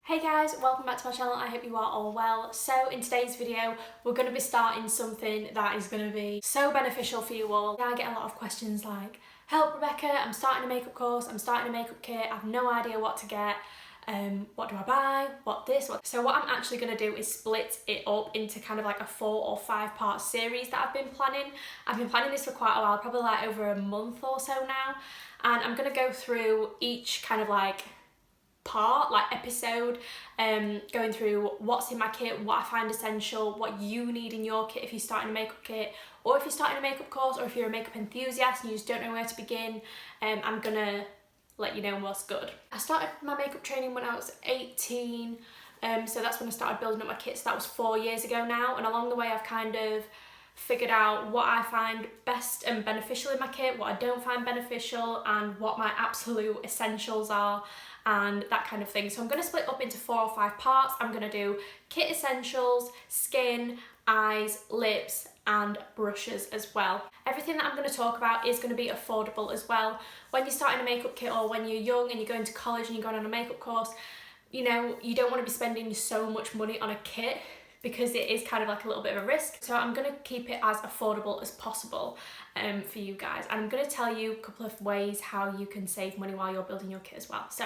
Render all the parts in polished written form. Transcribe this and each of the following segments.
Hey guys, welcome back to my channel. I hope you are all well. So in today's video, we're going to be starting something that is going to be so beneficial for you all. I get a lot of questions like, help Rebecca, I'm starting a makeup course, I'm starting a makeup kit, I have no idea what to get. What do I buy? What this? What? So what I'm actually going to do is split it up into kind of like a 4 or 5 part series that I've been planning. I've been planning this for quite a while, probably like over a month or so now. And I'm going to go through each kind of like episode, going through what's in my kit, what I find essential, what you need in your kit if you're starting a makeup kit, or if you're starting a makeup course, or if you're a makeup enthusiast and you just don't know where to begin. I'm gonna let you know what's good. I started my makeup training when I was 18, so that's when I started building up my kit, so that was 4 years ago now, and along the way I've kind of figured out what I find best and beneficial in my kit, what I don't find beneficial, and what my absolute essentials are, and that kind of thing. So I'm going to split up into 4 or 5 parts. I'm going to do kit essentials, skin, eyes, lips, and brushes as well. Everything that I'm going to talk about is going to be affordable as well. When you're starting a makeup kit, or when you're young and you're going to college and you're going on a makeup course, you know, you don't want to be spending so much money on a kit, because it is kind of like a little bit of a risk. So I'm going to keep it as affordable as possible for you guys. And I'm going to tell you a couple of ways how you can save money while you're building your kit as well. So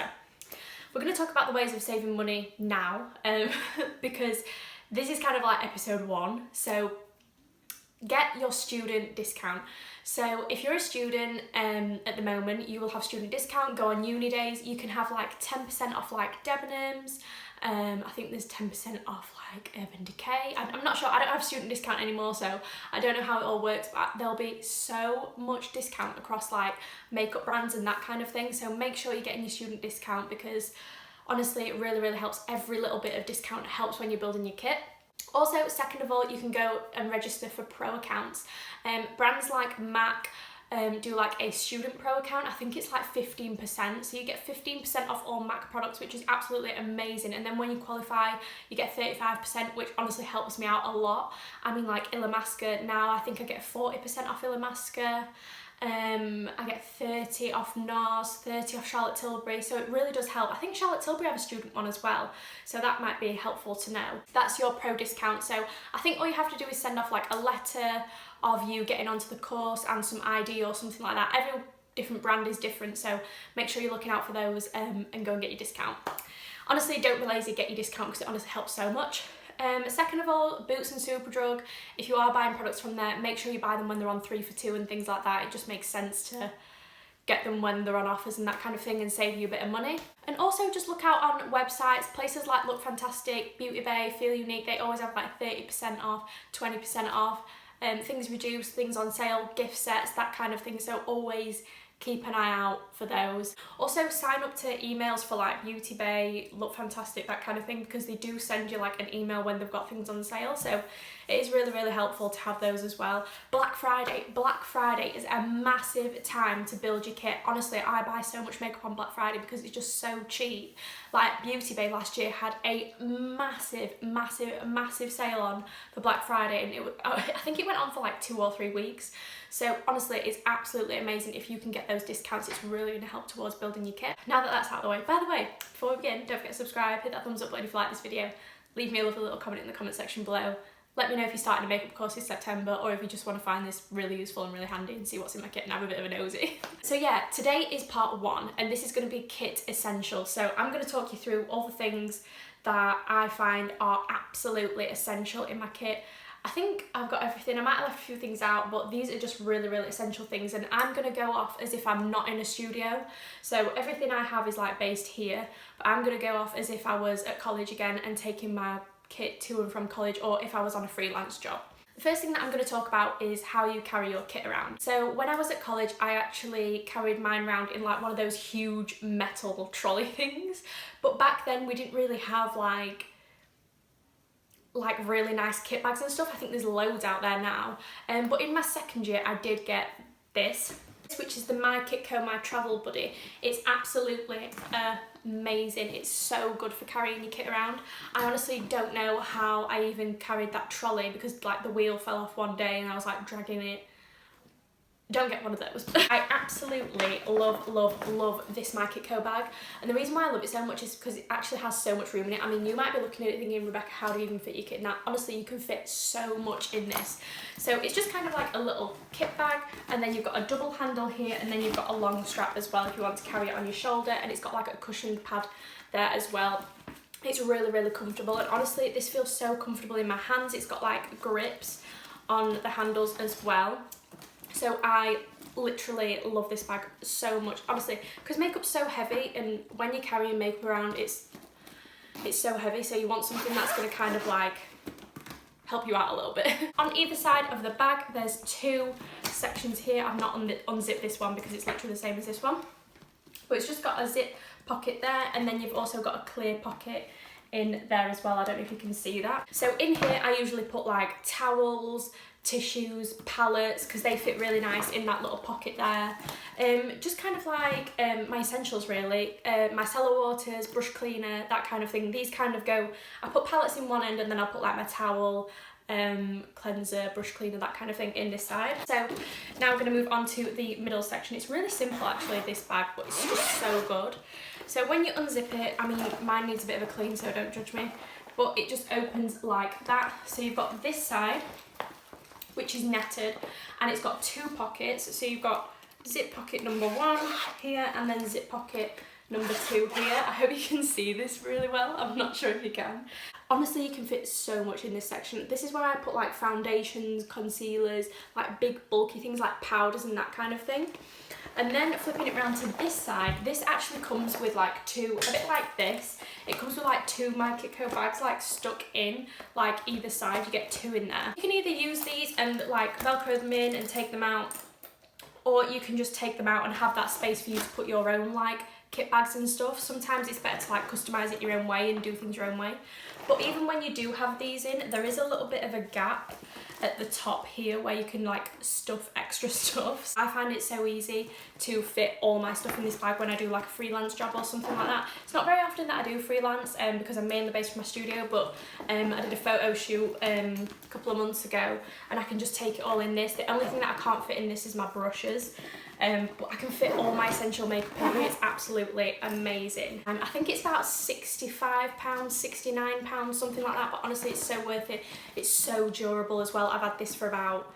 we're going to talk about the ways of saving money now, because this is kind of like episode 1. So get your student discount. So if you're a student at the moment, you will have student discount. Go on uni days, you can have like 10% off like Debenhams. I think there's 10% off like Urban Decay. I'm not sure, I don't have student discount anymore, so I don't know how it all works, but there'll be so much discount across like makeup brands and that kind of thing. So make sure you're getting your student discount, because honestly it really helps. Every little bit of discount helps when you're building your kit. Also, second of all, you can go and register for pro accounts. Brands like MAC do like a student pro account. I think it's like 15%, so you get 15% off all MAC products, which is absolutely amazing. And then when you qualify, you get 35%, which honestly helps me out a lot. I mean, like Illamasqua now, I think I get 40% off Illamasqua. I get 30 off NARS, 30 off Charlotte Tilbury, so it really does help. I think Charlotte Tilbury have a student one as well, so that might be helpful to know. That's your pro discount. So I think all you have to do is send off like a letter of you getting onto the course and some ID or something like that. Every different brand is different, so make sure you're looking out for those and go and get your discount. Honestly, don't be lazy, get your discount, because it honestly helps so much. Second of all, Boots and Superdrug, if you are buying products from there, make sure you buy them when they're on 3 for 2 and things like that. It just makes sense to get them when they're on offers and that kind of thing, and save you a bit of money. And also just look out on websites, places like Look Fantastic, Beauty Bay, Feel Unique. They always have like 30% off, 20% off, things reduced, things on sale, gift sets, that kind of thing. So always keep an eye out for those. Also sign up to emails for like Beauty Bay, Look Fantastic, that kind of thing, because they do send you like an email when they've got things on sale, so it is really helpful to have those as well. Black Friday is a massive time to build your kit. Honestly, I buy so much makeup on Black Friday because it's just so cheap. Like Beauty Bay last year had a massive sale on for Black Friday, and I think it went on for like 2 or 3 weeks. So honestly, it's absolutely amazing. If you can get those discounts, it's really going to help towards building your kit. Now that that's out of the way, by the way, before we begin, don't forget to subscribe, hit that thumbs up button if you like this video, leave me a lovely little comment in the comment section below. Let me know if you're starting a makeup course this September, or if you just want to find this really useful and really handy and see what's in my kit and have a bit of a nosy. So yeah, today is part 1, and this is going to be kit essentials. So I'm going to talk you through all the things that I find are absolutely essential in my kit. I think I've got everything. I might have left a few things out, but these are just really essential things, and I'm going to go off as if I'm not in a studio. So everything I have is like based here, but I'm going to go off as if I was at college again and taking my kit to and from college, or if I was on a freelance job. The first thing that I'm going to talk about is how you carry your kit around. So when I was at college, I actually carried mine around in like one of those huge metal trolley things, but back then we didn't really have like really nice kit bags and stuff. I think there's loads out there now, but in my second year I did get this, which is the My Kitco My Travel Buddy. It's absolutely amazing. It's so good for carrying your kit around. I honestly don't know how I even carried that trolley, because like the wheel fell off one day and I was like dragging it don't get one of those. I absolutely love this My Kit Co bag, and the reason why I love it so much is because it actually has so much room in it. I mean, you might be looking at it thinking, Rebecca, how do you even fit your kit? Now, honestly, you can fit so much in this. So it's just kind of like a little kit bag, and then you've got a double handle here, and then you've got a long strap as well if you want to carry it on your shoulder, and it's got like a cushioned pad there as well. It's really comfortable, and honestly, this feels so comfortable in my hands. It's got like grips on the handles as well. So I literally love this bag so much, honestly, because makeup's so heavy, and when you're carrying makeup around, it's so heavy, so you want something that's going to kind of like help you out a little bit. On either side of the bag, there's two sections here. I've not unzipped this one because it's literally the same as this one, but it's just got a zip pocket there, and then you've also got a clear pocket in there as well. I don't know if you can see that. So in here, I usually put like towels, tissues, palettes, because they fit really nice in that little pocket there. Just kind of like my essentials really, micellar waters, brush cleaner, that kind of thing. These kind of go, I put palettes in one end, and then I'll put like my towel, cleanser, brush cleaner, that kind of thing in this side. So now we're going to move on to the middle section. It's really simple actually, this bag, but it's just so good. So when you unzip it, I mean, mine needs a bit of a clean, so don't judge me, but it just opens like that. So you've got this side, which is netted, and it's got two pockets. So you've got zip pocket number 1 here, and then zip pocket number 2 here. I hope you can see this really well. I'm not sure if you can. Honestly, you can fit so much in this section. This is where I put like foundations, concealers, like big bulky things like powders and that kind of thing. And then flipping it around to this side, this actually comes with like two, a bit like this. It comes with like two My Kit Co bags like stuck in like either side. You get two in there. You can either use these and like Velcro them in and take them out, or you can just take them out and have that space for you to put your own like kit bags and stuff. Sometimes it's better to like customise it your own way and do things your own way. But even when you do have these in, there is a little bit of a gap at the top here where you can like stuff extra stuff. I find it so easy to fit all my stuff in this bag when I do like a freelance job or something like that. It's not very often that I do freelance because I'm mainly based from my studio, but I did a photo shoot a couple of months ago, and I can just take it all in this. The only thing that I can't fit in this is my brushes. But I can fit all my essential makeup in here. It's absolutely amazing. I think it's about £65, £69, something like that, but honestly it's so worth it. It's so durable as well. I've had this for about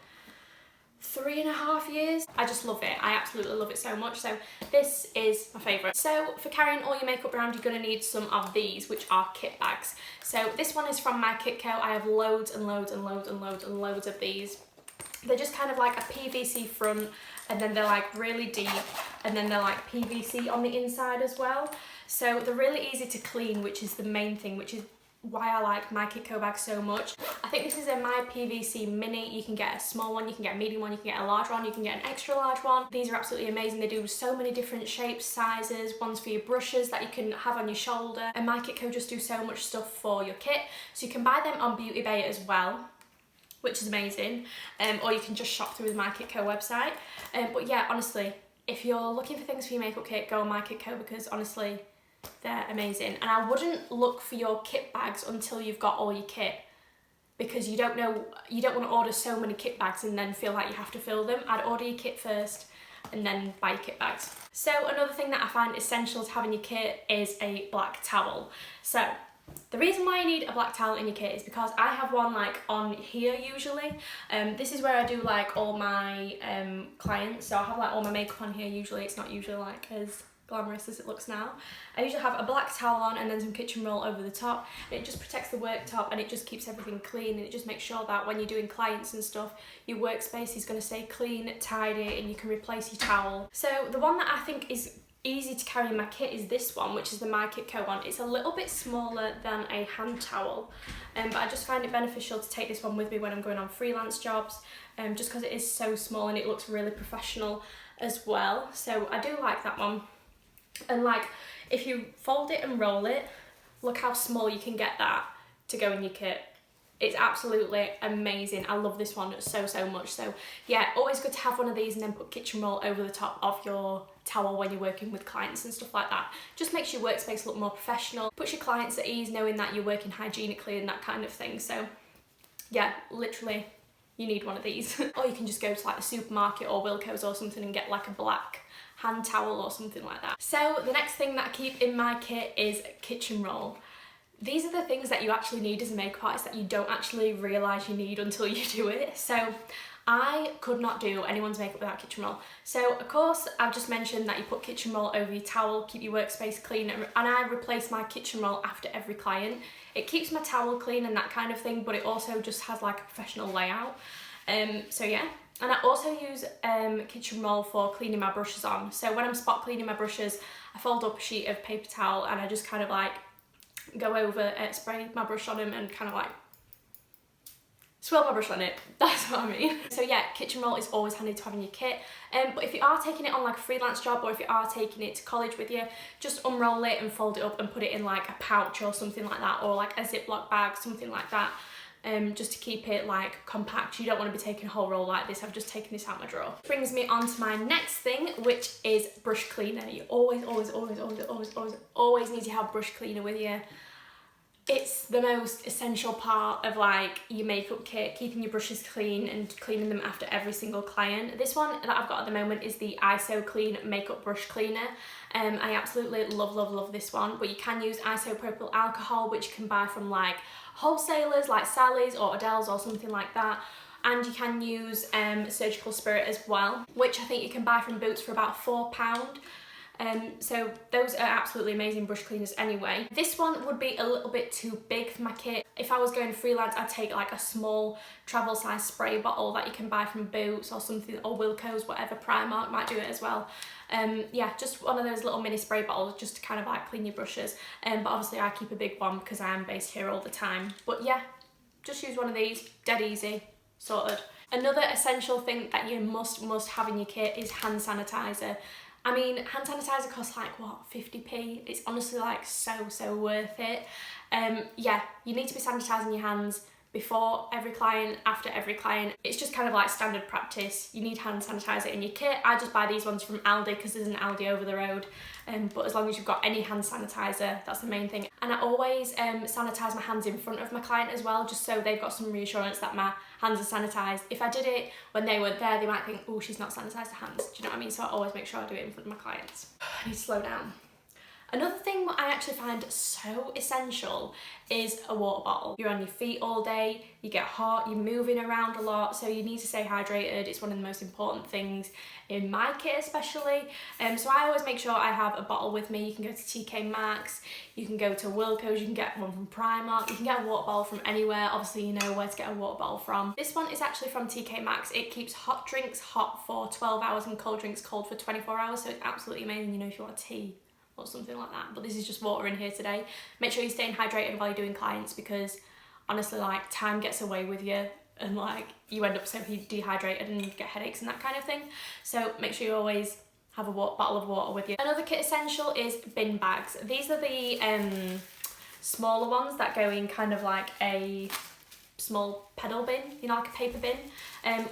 3.5 years. I just love it. I absolutely love it so much. So this is my favourite. So for carrying all your makeup around, you're going to need some of these, which are kit bags. So this one is from My Kit Co. I have loads and loads and loads and loads and loads of these. They're just kind of like a PVC front, and then they're like really deep, and then they're like PVC on the inside as well. So they're really easy to clean, which is the main thing, which is why I like My Kit Co bags so much. I think this is a My PVC mini. You can get a small one, you can get a medium one, you can get a large one, you can get an extra large one. These are absolutely amazing. They do so many different shapes, sizes, ones for your brushes that you can have on your shoulder. And My Kit Co just do so much stuff for your kit. So you can buy them on Beauty Bay as well, which is amazing, or you can just shop through the My Kit Co website. But yeah, honestly, if you're looking for things for your makeup kit, go on My Kit Co, because honestly, they're amazing. And I wouldn't look for your kit bags until you've got all your kit, because you don't want to order so many kit bags and then feel like you have to fill them. I'd order your kit first and then buy your kit bags. So another thing that I find essential to have in your kit is a black towel. So the reason why you need a black towel in your kit is because I have one like on here usually. This is where I do like all my clients, so I have like all my makeup on here usually. It's not usually like as glamorous as it looks now. I usually have a black towel on and then some kitchen roll over the top. It just protects the worktop and it just keeps everything clean, and it just makes sure that when you're doing clients and stuff, your workspace is going to stay clean, tidy, and you can replace your towel. So the one that I think is easy to carry in my kit is this one, which is the My Kit Co one. It's a little bit smaller than a hand towel, but I just find it beneficial to take this one with me when I'm going on freelance jobs, just because it is so small and it looks really professional as well. So I do like that one. And like, if you fold it and roll it, look how small you can get that to go in your kit. It's absolutely amazing. I love this one so much. So yeah, always good to have one of these and then put kitchen roll over the top of your towel when you're working with clients and stuff like that. Just makes your workspace look more professional, puts your clients at ease knowing that you're working hygienically and that kind of thing. So yeah, literally you need one of these. Or you can just go to like the supermarket or Wilko's or something and get like a black hand towel or something like that. So the next thing that I keep in my kit is kitchen roll. These are the things that you actually need as a makeup artist that you don't actually realise you need until you do it. So I could not do anyone's makeup without kitchen roll. So of course I've just mentioned that you put kitchen roll over your towel, keep your workspace clean, and I replace my kitchen roll after every client. It keeps my towel clean and that kind of thing, but it also just has like a professional layout. So yeah. And I also use kitchen roll for cleaning my brushes on. So when I'm spot cleaning my brushes, I fold up a sheet of paper towel and I just kind of like go over, spray my brush on them and kind of like swirl my brush on it. That's what I mean. So yeah, kitchen roll is always handy to have in your kit. But if you are taking it on like a freelance job, or if you are taking it to college with you, just unroll it and fold it up and put it in like a pouch or something like that, or like a Ziploc bag, something like that. Just to keep it like compact. You don't want to be taking a whole roll like this. I've just taken this out my drawer. Brings me on to my next thing, which is brush cleaner. You always need to have brush cleaner with you. It's the most essential part of like your makeup kit, keeping your brushes clean and cleaning them after every single client. This one that I've got at the moment is the ISO Clean Makeup Brush Cleaner. I absolutely love this one, but you can use isopropyl alcohol, which you can buy from like wholesalers like Sally's or Adele's or something like that. And you can use surgical spirit as well, which I think you can buy from Boots for about £4. So those are absolutely amazing brush cleaners anyway. This one would be a little bit too big for my kit. If I was going freelance, I'd take like a small travel size spray bottle that you can buy from Boots or something, or Wilko's, whatever. Primark might do it as well. Yeah, just one of those little mini spray bottles just to kind of like clean your brushes. But obviously I keep a big one because I am based here all the time. But yeah, just use one of these, dead easy, sorted. Another essential thing that you must have in your kit is hand sanitizer. I mean, hand sanitizer costs like, what, 50p? It's honestly like so worth it. Yeah, you need to be sanitising your hands before every client, after every client. It's just kind of like standard practice. You need hand sanitizer in your kit. I just buy these ones from Aldi because there's an Aldi over the road. But as long as you've got any hand sanitizer, that's the main thing. And I always sanitise my hands in front of my client as well, just so they've got some reassurance that my hands are sanitised. If I did it when they weren't there, they might think, oh, she's not sanitised her hands. Do you know what I mean? So I always make sure I do it in front of my clients. I need to slow down. Another thing I actually find so essential is a water bottle. You're on your feet all day, you get hot, you're moving around a lot, so you need to stay hydrated. It's one of the most important things in my kit especially. So I always make sure I have a bottle with me. You can go to TK Maxx, you can go to Wilko's, you can get one from Primark, you can get a water bottle from anywhere. Obviously you know where to get a water bottle from. This one is actually from TK Maxx. It keeps hot drinks hot for 12 hours and cold drinks cold for 24 hours, so it's absolutely amazing, you know, if you want tea or something like that. But this is just water in here today. Make sure you're staying hydrated while you're doing clients, because honestly, like, time gets away with you and like you end up so dehydrated and you get headaches and that kind of thing. So make sure you always have a bottle of water with you. Another kit essential is bin bags. These are the smaller ones that go in kind of like a small pedal bin, you know, like a paper bin,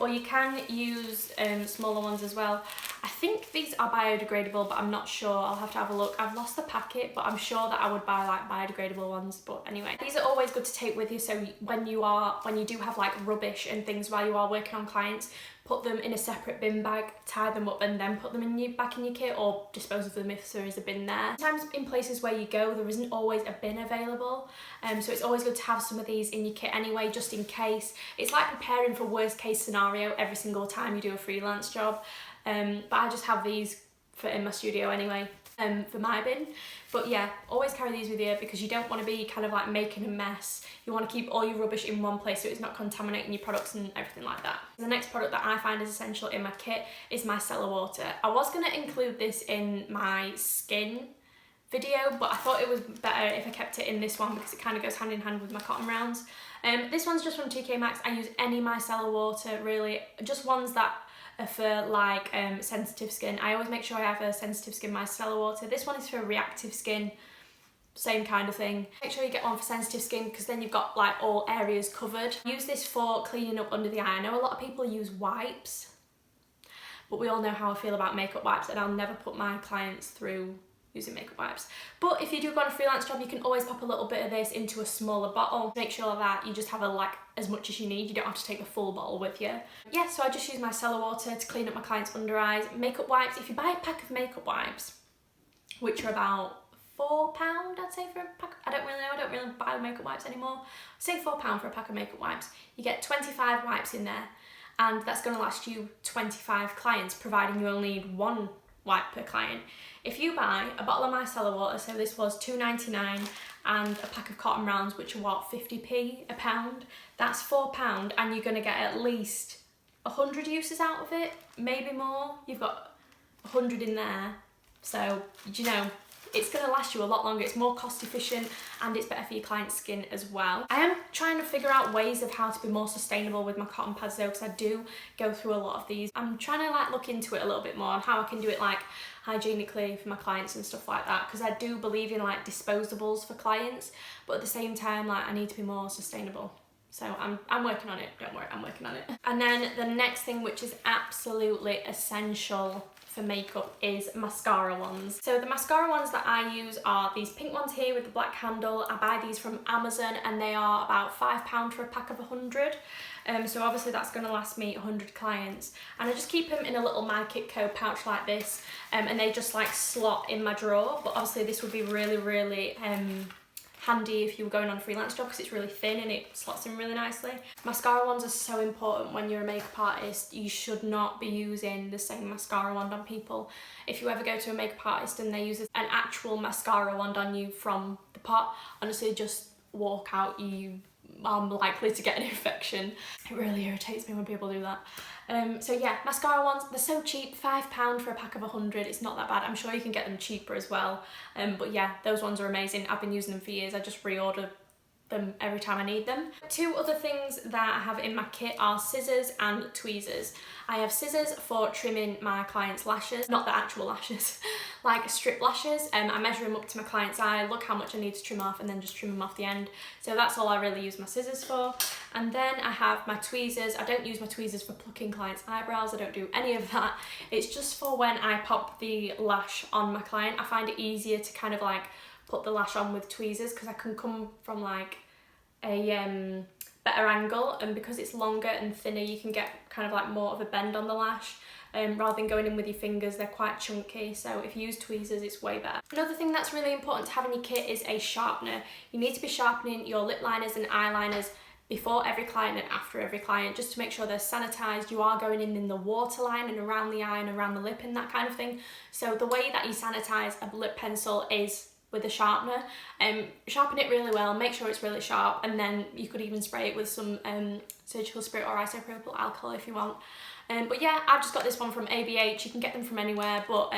or you can use smaller ones as well. I think these are biodegradable, but I'm not sure. I'll have to have a look. I've lost the packet, but I'm sure that I would buy like biodegradable ones. But anyway, these are always good to take with you, so when you do have like rubbish and things while you are working on clients, put them in a separate bin bag, tie them up, and then put them back in your kit, or dispose of them if there is a bin there. Sometimes in places where you go, there isn't always a bin available, so it's always good to have some of these in your kit anyway, just in case. It's like preparing for worst case scenario every single time you do a freelance job. But I just have these in my studio anyway, for my bin. But yeah, always carry these with you, because you don't want to be kind of like making a mess. You want to keep all your rubbish in one place so it's not contaminating your products and everything like that. The next product that I find is essential in my kit is micellar water. I was going to include this in my skin video, but I thought it was better if I kept it in this one because it kind of goes hand in hand with my cotton rounds. This one's just from TK Maxx. I use any micellar water really, just ones that are for like sensitive skin. I always make sure I have a sensitive skin micellar water. This one is for reactive skin, same kind of thing. Make sure you get one for sensitive skin, because then you've got like all areas covered. Use this for cleaning up under the eye. I know a lot of people use wipes, but we all know how I feel about makeup wipes, and I'll never put my clients through using makeup wipes. But if you do go on a freelance job, you can always pop a little bit of this into a smaller bottle. Make sure that you just have as much as you need. You don't have to take the full bottle with you. Yeah, so I just use my cellar water to clean up my clients' under eyes. Makeup wipes, if you buy a pack of makeup wipes, which are about £4, I'd say, for a pack. I don't really know, I don't really buy makeup wipes anymore. Say £4 for a pack of makeup wipes. You get 25 wipes in there, and that's going to last you 25 clients, providing you only need one wipe per client. If you buy a bottle of my cellar water, so this was £2.99, and a pack of cotton rounds, which are what, 50p a pound, that's £4, and you're going to get at least 100 uses out of it, maybe more. You've got 100 in there, so you know, it's going to last you a lot longer. It's more cost efficient, and it's better for your client's skin as well. I am trying to figure out ways of how to be more sustainable with my cotton pads though, because I do go through a lot of these. I'm trying to like look into it a little bit more on how I can do it like hygienically for my clients and stuff like that, because I do believe in like disposables for clients, but at the same time like I need to be more sustainable. So I'm working on it, don't worry, I'm working on it. And then the next thing, which is absolutely essential for makeup, is mascara wands. So the mascara wands that I use are these pink ones here with the black handle. I buy these from Amazon, and they are about £5 for a pack of 100. So obviously that's going to last me 100 clients, and I just keep them in a little My Kit Co pouch like this, and they just like slot in my drawer. But obviously this would be really handy if you were going on a freelance job, because it's really thin and it slots in really nicely. Mascara wands are so important when you're a makeup artist. You should not be using the same mascara wand on people. If you ever go to a makeup artist and they use an actual mascara wand on you from the pot, honestly just walk out. You are likely to get an infection. It really irritates me when people do that. So yeah, mascara wands, they're so cheap, £5 for a pack of 100, it's not that bad. I'm sure you can get them cheaper as well, but yeah, those ones are amazing. I've been using them for years. I just reorder them every time I need them. Two other things that I have in my kit are scissors and tweezers. I have scissors for trimming my clients' lashes, not the actual lashes, like strip lashes. I measure them up to my client's eye, look how much I need to trim off, and then just trim them off the end. So that's all I really use my scissors for. And then I have my tweezers. I don't use my tweezers for plucking clients' eyebrows. I don't do any of that. It's just for when I pop the lash on my client. I find it easier to kind of like put the lash on with tweezers, because I can come from like a better angle, and because it's longer and thinner you can get kind of like more of a bend on the lash, rather than going in with your fingers. They're quite chunky, so if you use tweezers it's way better. Another thing that's really important to have in your kit is a sharpener. You need to be sharpening your lip liners and eyeliners before every client and after every client, just to make sure they're sanitized. You are going in the waterline and around the eye and around the lip and that kind of thing. So the way that you sanitize a lip pencil is with a sharpener. Sharpen it really well, make sure it's really sharp, and then you could even spray it with some surgical spirit or isopropyl alcohol if you want. But yeah, I've just got this one from ABH. You can get them from anywhere, but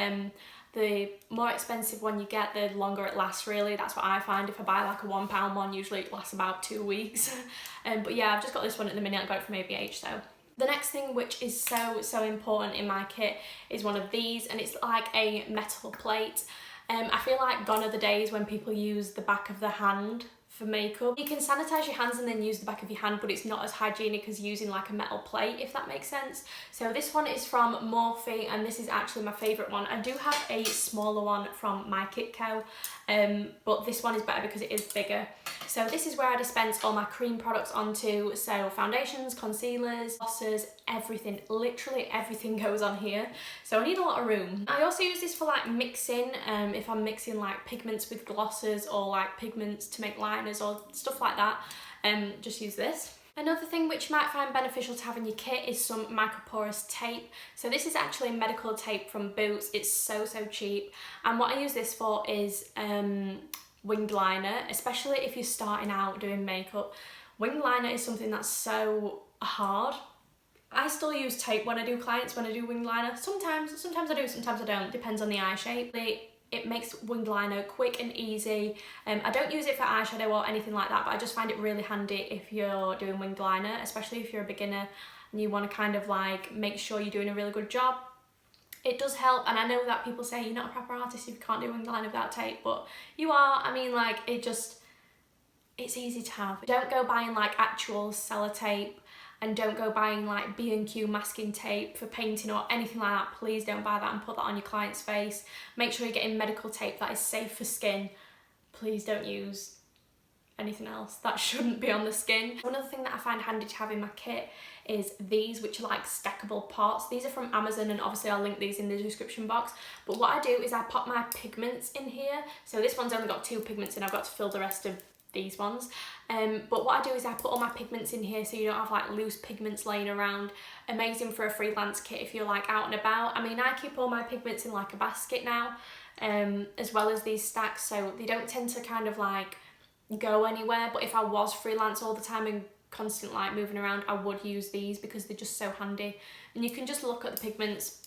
the more expensive one you get, the longer it lasts really. That's what I find. If I buy like a £1 one, usually it lasts about 2 weeks. But yeah, I've just got this one at the minute. I got it from ABH though. The next thing, which is so important in my kit, is one of these, and it's like a metal plate. I feel like gone are the days when people use the back of the hand for makeup. You can sanitize your hands and then use the back of your hand, but it's not as hygienic as using like a metal plate, if that makes sense. So this one is from Morphe, and this is actually my favourite one. I do have a smaller one from My Kit Co, but this one is better because it is bigger. So this is where I dispense all my cream products onto, so foundations, concealers, glosses, everything, literally everything goes on here. So I need a lot of room. I also use this for like mixing, if I'm mixing like pigments with glosses, or like pigments to make liners or stuff like that, just use this. Another thing which you might find beneficial to have in your kit is some microporous tape. So this is actually medical tape from Boots. It's so cheap, and what I use this for is winged liner, especially if you're starting out doing makeup. Winged liner is something that's so hard. I still use tape when I do clients, when I do winged liner. Sometimes I do, sometimes I don't, depends on the eye shape. It makes winged liner quick and easy. I don't use it for eyeshadow or anything like that, but I just find it really handy if you're doing winged liner, especially if you're a beginner and you want to kind of like make sure you're doing a really good job. It does help, and I know that people say you're not a proper artist if you can't do winged liner without tape, but you are. I mean, like, it's easy to have. Don't go buying like actual sellotape and don't go buying like B&Q masking tape for painting or anything like that. Please don't buy that and put that on your client's face. Make sure you're getting medical tape that is safe for skin. Please don't use anything else that shouldn't be on the skin. Another thing that I find handy to have in my kit is these, which are like stackable pots. These are from Amazon, and obviously I'll link these in the description box. But what I do is I pop my pigments in here. So this one's only got 2 pigments and I've got to fill the rest of these ones. But what I do is I put all my pigments in here so you don't have like loose pigments laying around. Amazing for a freelance kit if you're like out and about. I mean, I keep all my pigments in like a basket now, as well as these stacks, so they don't tend to kind of like go anywhere. But if I was freelance all the time and constant like moving around, I would use these because they're just so handy. And you can just look at the pigments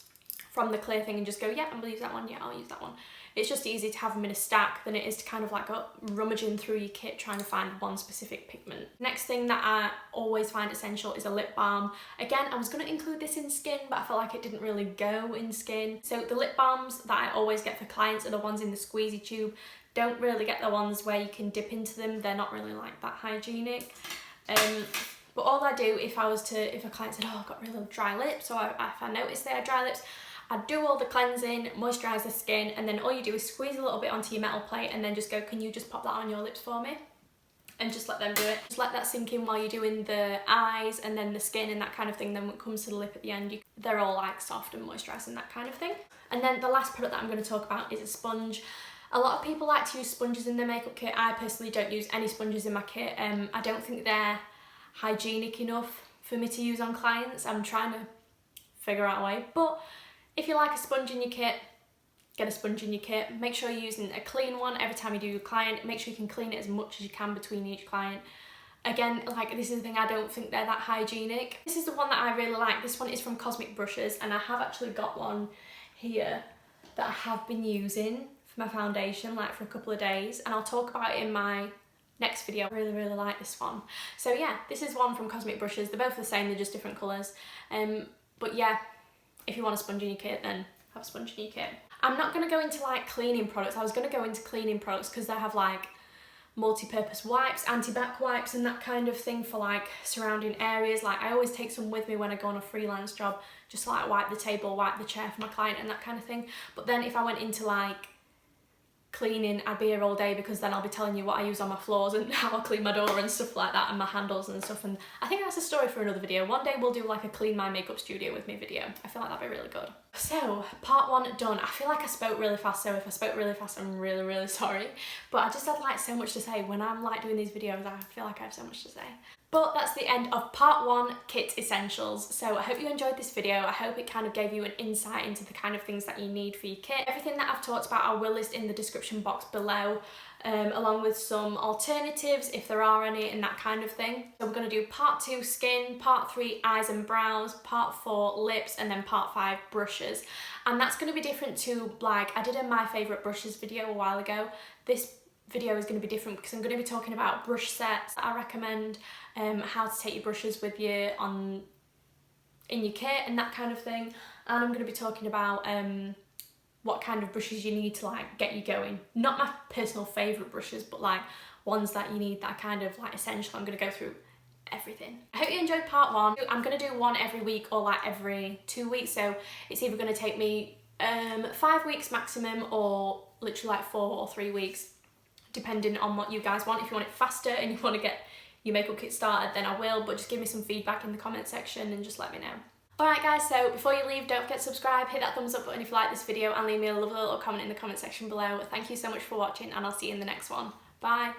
from the clear thing and just go, yeah, I'm gonna use that one, yeah, I'll use that one. It's just easy to have them in a stack than it is to kind of like go rummaging through your kit trying to find one specific pigment. Next thing that I always find essential is a lip balm. Again, I was going to include this in skin, but I felt like it didn't really go in skin. So the lip balms that I always get for clients are the ones in the squeezy tube. Don't really get the ones where you can dip into them. They're not really like that hygienic. But all I do if a client said, oh, I've got really dry lips, or if I notice they have dry lips, I do all the cleansing, moisturise the skin, and then all you do is squeeze a little bit onto your metal plate and then just go, can you just pop that on your lips for me? And just let them do it. Just let that sink in while you're doing the eyes and then the skin and that kind of thing. Then when it comes to the lip at the end, they're all like soft and moisturised and that kind of thing. And then the last product that I'm going to talk about is a sponge. A lot of people like to use sponges in their makeup kit. I personally don't use any sponges in my kit. I don't think they're hygienic enough for me to use on clients. I'm trying to figure out a way. But if you like a sponge in your kit, get a sponge in your kit. Make sure you're using a clean one every time you do your client. Make sure you can clean it as much as you can between each client. Again, like, this is the thing, I don't think they're that hygienic. This is the one that I really like. This one is from Cosmic Brushes, and I have actually got one here that I have been using for my foundation like for a couple of days, and I'll talk about it in my next video. I really, really like this one. So yeah, this is one from Cosmic Brushes. They're both the same, they're just different colours. But yeah, if you want a sponge in your kit, then have a sponge in your kit. I'm not going to go into like cleaning products. I was going to go into cleaning products because they have like multi-purpose wipes, anti-bac wipes and that kind of thing for like surrounding areas. Like, I always take some with me when I go on a freelance job, just to like wipe the table, wipe the chair for my client and that kind of thing. But then if I went into like cleaning, I'd be here all day, because then I'll be telling you what I use on my floors and how I clean my door and stuff like that, and my handles and stuff. And I think that's a story for another video. One day we'll do like a clean my makeup studio with me video. I feel like that'd be really good. So part 1 done. I feel like I spoke really fast, so if I spoke really fast, I'm really, really sorry. But I just had like so much to say. When I'm like doing these videos, I feel like I have so much to say. But that's the end of part 1, kit essentials. So I hope you enjoyed this video. I hope it kind of gave you an insight into the kind of things that you need for your kit. Everything that I've talked about I will list in the description box below, along with some alternatives if there are any and that kind of thing. So we're going to do part 2 skin, part 3 eyes and brows, part 4 lips, and then part 5 brushes. And that's going to be different to, like, I did a my favourite brushes video a while ago. This video is going to be different because I'm going to be talking about brush sets that I recommend, how to take your brushes with you in your kit and that kind of thing. And I'm going to be talking about what kind of brushes you need to like get you going. Not my personal favourite brushes, but like ones that you need that are kind of like essential. I'm going to go through everything. I hope you enjoyed part 1. I'm going to do one every week or like every 2 weeks, so it's either going to take me 5 weeks maximum, or literally like 4 or 3 weeks, depending on what you guys want. If you want it faster and you want to get your makeup kit started, then I will, but just give me some feedback in the comment section and just let me know. Alright guys, so before you leave, don't forget to subscribe, hit that thumbs up button if you like this video, and leave me a lovely little comment in the comment section below. Thank you so much for watching, and I'll see you in the next one. Bye!